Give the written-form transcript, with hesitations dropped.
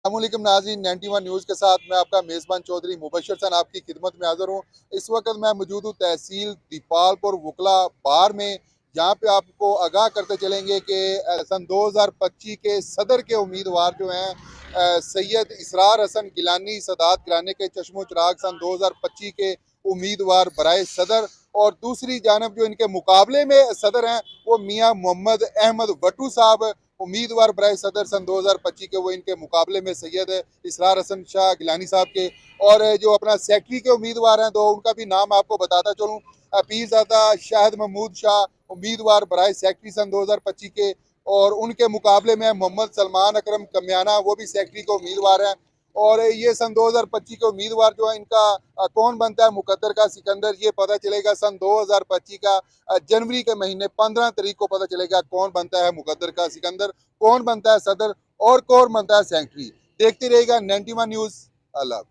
अस्सलामुअलैकुम नाज़रीन, 91 न्यूज़ के साथ मैं आपका मेज़बान चौधरी मुबशर सन आपकी खिदमत में हाज़िर हूँ। इस वक्त मैं मौजूद हूँ तहसील दीपालपुर वकला बार में। यहाँ पे आपको आगाह करते चलेंगे कि सन 2025 के सदर के उम्मीदवार जो हैं सैयद इसरार हसन गिलानी सदात गिलानी के चश्मो चिराग सन 2025 के उम्मीदवार बराए सदर, और दूसरी जानब जो इनके मुकाबले में सदर हैं वो मियाँ मोहम्मद अहमद वटू साहब उम्मीदवार बराए सदर सन 2025 के। वो इनके मुकाबले में सैयद इसरार हसन शाह गिलानी साहब के। और जो अपना सेक्रेटरी के उम्मीदवार हैं तो उनका भी नाम आपको बताता चलूँ, पीरजादा शाहिद महमूद शाह उम्मीदवार बराए सेक्रेटरी सन 2025 के। और उनके मुकाबले में मोहम्मद सलमान अकरम कमियाना, वो भी सेक्रेटरी के उम्मीदवार हैं। और ये सन 2025 के उम्मीदवार जो है इनका कौन बनता है मुकद्दर का सिकंदर, ये पता चलेगा सन 2025 का जनवरी के महीने 15 तारीख को पता चलेगा कौन बनता है मुकद्दर का सिकंदर, कौन बनता है सदर और कौन बनता है सेक्रेटरी। देखते रहेगा 91 न्यूज़। अल्लाह।